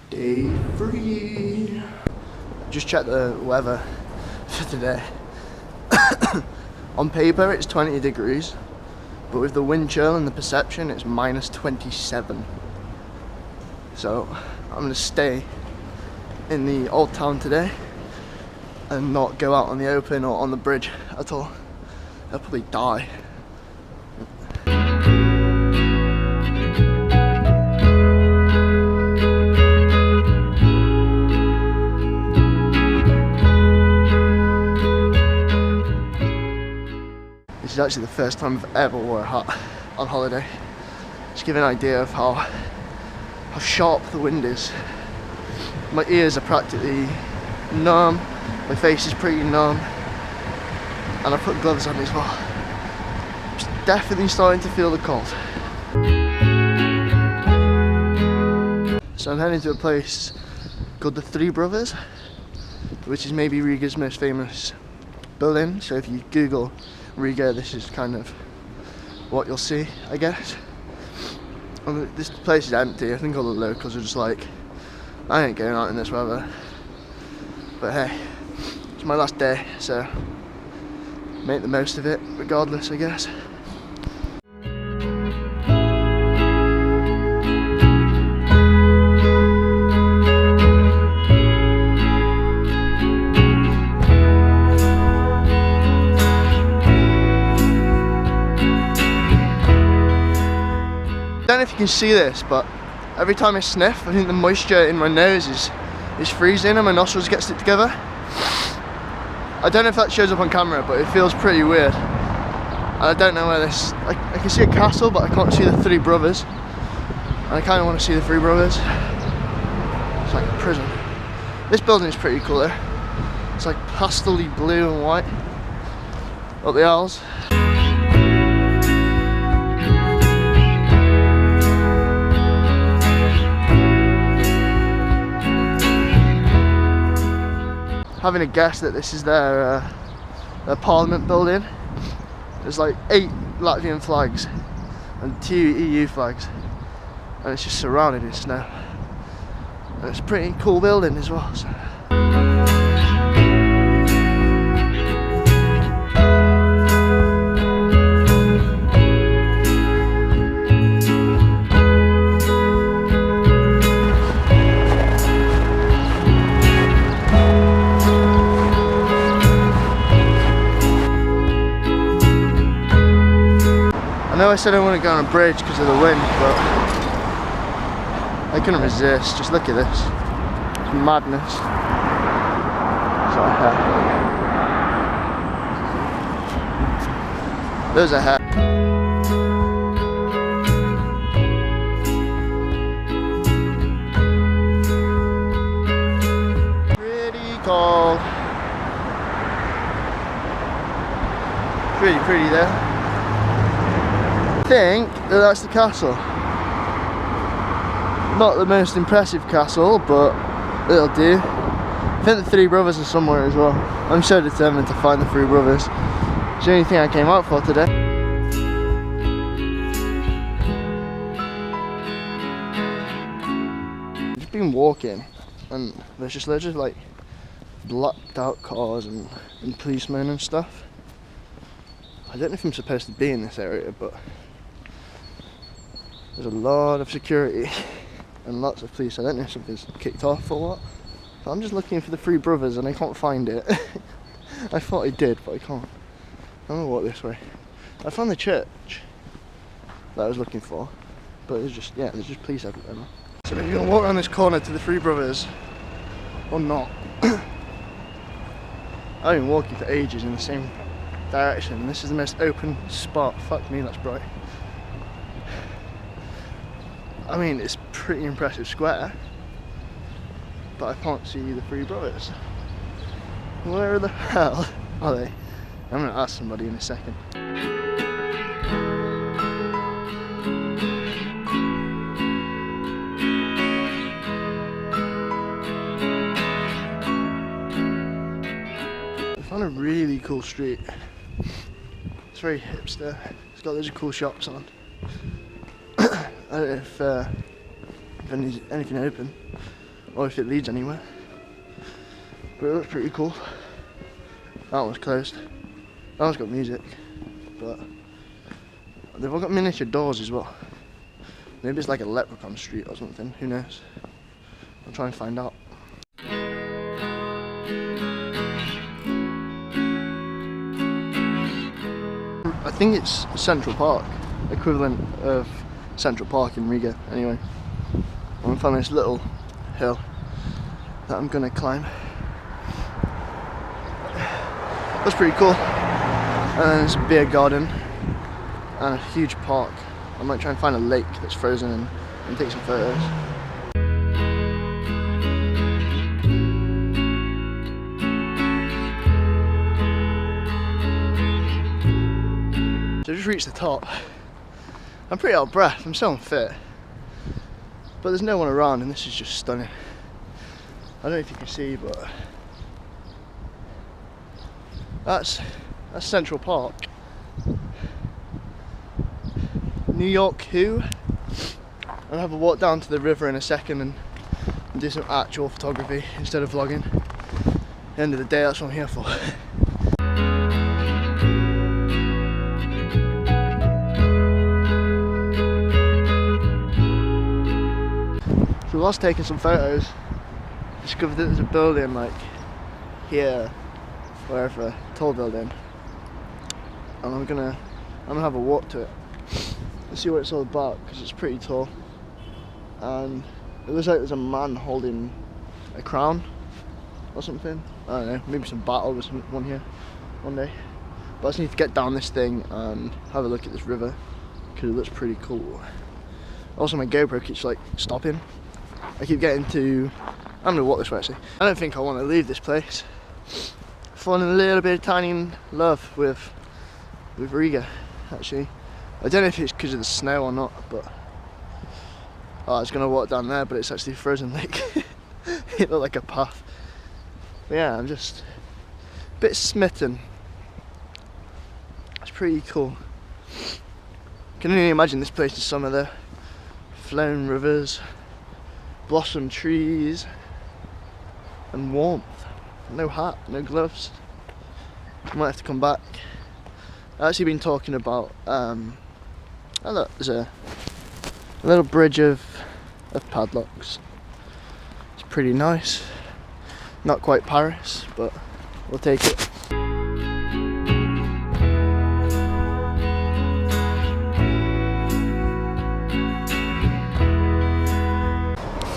Day 3. Just checked the weather for today. On paper it's 20 degrees, but with the wind chill and the perception it's minus 27. So I'm going to stay in the old town today and not go out on the open or on the bridge at all. I'll probably die. This is actually the first time I've ever wore a hat on holiday. Just give you an idea of how sharp the wind is. My ears are practically numb, my face is pretty numb, and I put gloves on as well. I'm definitely starting to feel the cold. So I'm heading to a place called the Three Brothers, which is maybe Riga's most famous building. So if you Google Riga, this is kind of what you'll see, I guess. This place is empty. I think all the locals are just like, I ain't going out in this weather. But hey, it's my last day, so make the most of it regardless, I guess. I don't know if you can see this, but every time I sniff, I think the moisture in my nose is freezing and my nostrils get stuck together. I don't know if that shows up on camera, but it feels pretty weird. And I don't know where this... I can see a castle, but I can't see the Three Brothers. And I kind of want to see the Three Brothers. It's like a prison. This building is pretty cool though. It's like pastel-y blue and white. Up the aisles. Having a guess that this is their parliament building. There's like 8 Latvian flags and 2 EU flags, and it's just surrounded in snow. And it's a pretty cool building as well. So. I know I said I want to go on a bridge because of the wind, but I couldn't resist. Just look at this. It's madness. There's a hat. Pretty cold. Pretty there. I think that's the castle. Not the most impressive castle, but it'll do. I think the Three Brothers are somewhere as well. I'm so determined to find the Three Brothers. It's the only thing I came out for today. I've just been walking and there's just loads of like blacked out cars and policemen and stuff. I don't know if I'm supposed to be in this area, but there's a lot of security and lots of police. I don't know if something's kicked off or what, but I'm just looking for the Three Brothers and I can't find it. I thought I did, but I can't. I'm gonna walk this way. I found the church that I was looking for, but there's just, yeah, there's just police everywhere now. So if you're gonna walk around this corner to the Three Brothers, or not, I've been walking for ages in the same direction. This is the most open spot. Fuck me, that's bright. I mean, it's pretty impressive square, but I can't see the Three Brothers. Where the hell are they? I'm gonna ask somebody in a second. I found a really cool street. It's very hipster. It's got loads of cool shops on. I don't know if anything open or if it leads anywhere. But it looks pretty cool. That one's closed. That one's got music, but they've all got miniature doors as well. Maybe it's like a leprechaun street or something, who knows? I'll try and find out. I think it's Central Park, equivalent of Central Park in Riga anyway. I'm gonna find this little hill that I'm gonna climb. That's pretty cool. And then there's a beer garden and a huge park. I might try and find a lake that's frozen and take some photos. So I just reached the top. I'm pretty out of breath, I'm so unfit. But there's no one around and this is just stunning. I don't know if you can see, but that's Central Park. New York who? I'll have a walk down to the river in a second and do some actual photography instead of vlogging. At the end of the day, that's what I'm here for. So whilst taking some photos, I discovered that there's a building like here, wherever, tall building, and I'm gonna have a walk to it and see what it's all about because it's pretty tall, and it looks like there's a man holding a crown or something. I don't know, maybe some battle with someone here one day. But I just need to get down this thing and have a look at this river because it looks pretty cool. Also, my GoPro keeps like stopping. I keep getting to, I'm gonna walk this way actually. I don't think I want to leave this place. Falling a little bit of tiny love with Riga actually. I don't know if it's because of the snow or not, but I was gonna walk down there, but it's actually a frozen lake. It looked like a path. But yeah, I'm just a bit smitten. It's pretty cool. Can only imagine this place in summer though. Flowing rivers, blossom trees, and warmth. No hat, no gloves. I might have to come back. I've actually been talking about, oh look, there's a little bridge of padlocks. It's pretty nice. Not quite Paris, but we'll take it.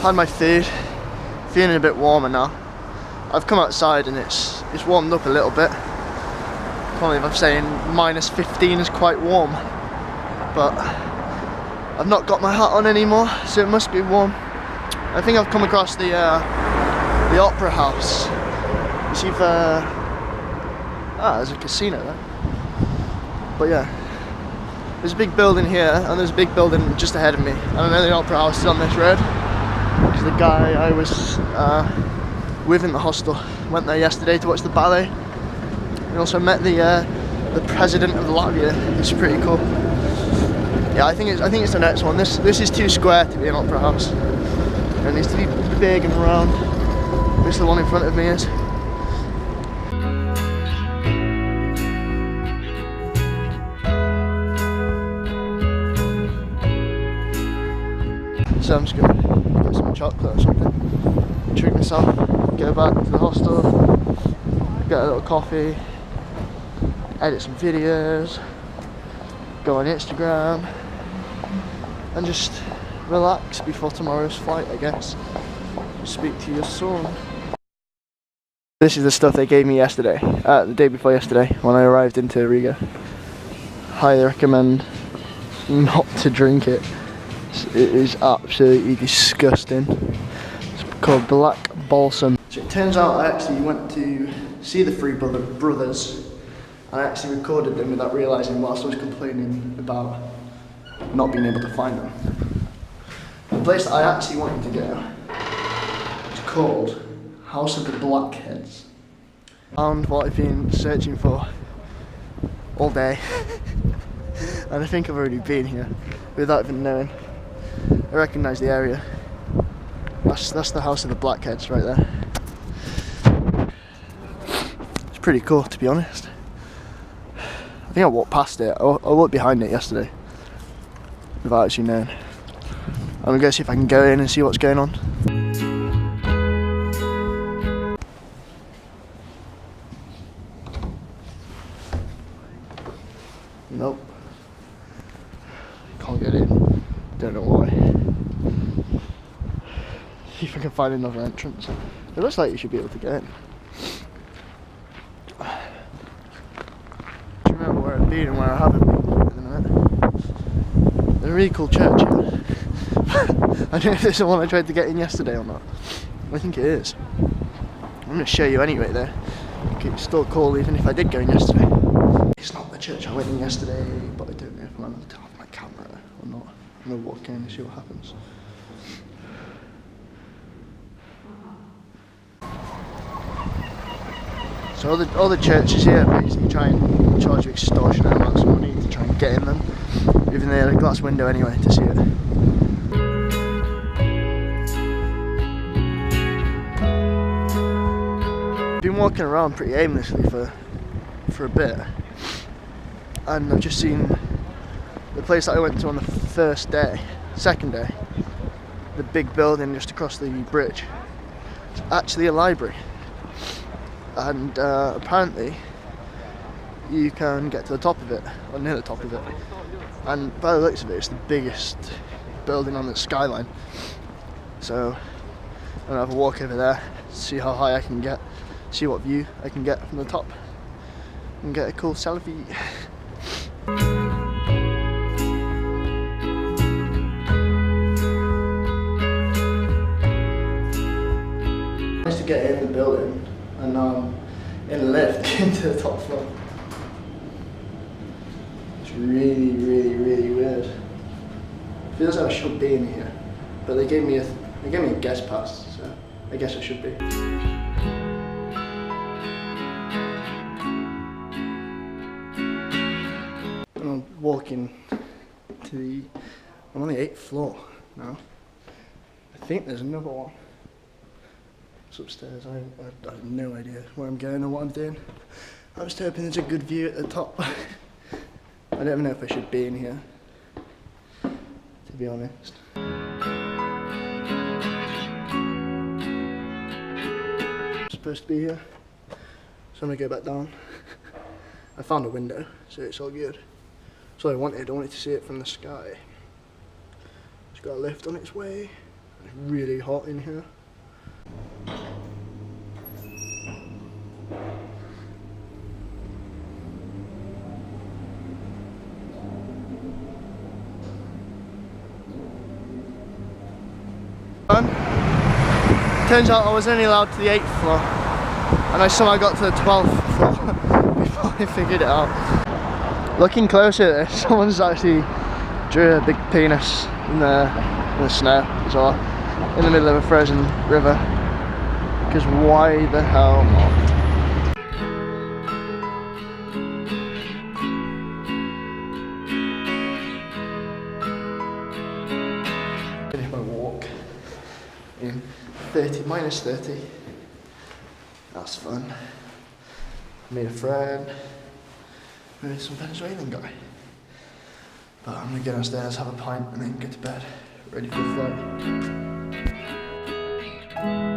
Had my food, feeling a bit warmer now. I've come outside and it's warmed up a little bit. Probably if I'm saying -15 is quite warm, but I've not got my hat on anymore, so it must be warm. I think I've come across the Opera House. You see, there's a casino there. But yeah, there's a big building here, and there's a big building just ahead of me. And I know the Opera House is on this road, because the guy I was with in the hostel went there yesterday to watch the ballet. We also met the president of Latvia. It's pretty cool. Yeah, I think it's the next one. This is too square to be an opera house. It needs to be big and round. This the one in front of me is. So I'm just gonna get some chocolate or something, treat myself, go back to the hostel, get a little coffee, edit some videos, go on Instagram, and just relax before tomorrow's flight, I guess. Speak to you soon. This is the stuff they gave me yesterday, the day before yesterday, when I arrived into Riga. Highly recommend not to drink it. It is absolutely disgusting. It's called Black Balsam. So it turns out I actually went to see the three brothers. I actually recorded them without realising whilst I was complaining about not being able to find them. The place that I actually wanted to go is called House of the Blackheads. Found what I've been searching for all day. And I think I've already been here without even knowing. I recognise the area. That's the house of the Blackheads right there. It's pretty cool, to be honest. I think I walked past it. I walked behind it yesterday without actually knowing. I'm gonna go see if I can go in and see what's going on. Nope. Can't get in. Don't know why. See if I can find another entrance. It looks like you should be able to get in. Do you remember where I've been and where I haven't been at the minute? There's a really cool church here. I don't know if this is the one I tried to get in yesterday or not. I think it is. I'm going to show you anyway though. It's still cool even if I did go in yesterday. It's not the church I went in yesterday, but I don't know if I'm allowed to have my camera or not. I'm going to walk in and see what happens. So all the churches here basically try and charge you extortionate amounts of money to try and get in them, even though they had a glass window anyway to see it. I've been walking around pretty aimlessly for a bit, and I've just seen the place that I went to on the second day, the big building just across the bridge. It's actually a library. And apparently you can get to the top of it, or near the top of it, and by the looks of it, it's the biggest building on the skyline. So I'm gonna have a walk over there, see how high I can get, see what view I can get from the top, and get a cool selfie. Nice to get in the building. And now I'm in a lift getting to the top floor. It's really, really, really weird. It feels like I should be in here, but they gave me a guest pass, so I guess I should be. And I'm walking to I'm on the 8th floor now. I think there's another one. Upstairs. I have no idea where I'm going or what I'm doing. I'm just hoping there's a good view at the top. I don't even know if I should be in here, to be honest. I'm supposed to be here, so I'm gonna go back down. I found a window, so it's all good. That's all I wanted to see it from the sky. It's got a lift on its way. It's really hot in here. Turns out I was only allowed to the 8th floor, and I somehow got to the 12th floor before I figured it out. Looking closer at this, someone's actually drew a big penis in the snow as well, in the middle of a frozen river. Because why the hell not? Finish my walk in minus 30. That's fun. Made a friend with some Venezuelan guy. But I'm gonna go downstairs, have a pint, and then get to bed, ready for the flight.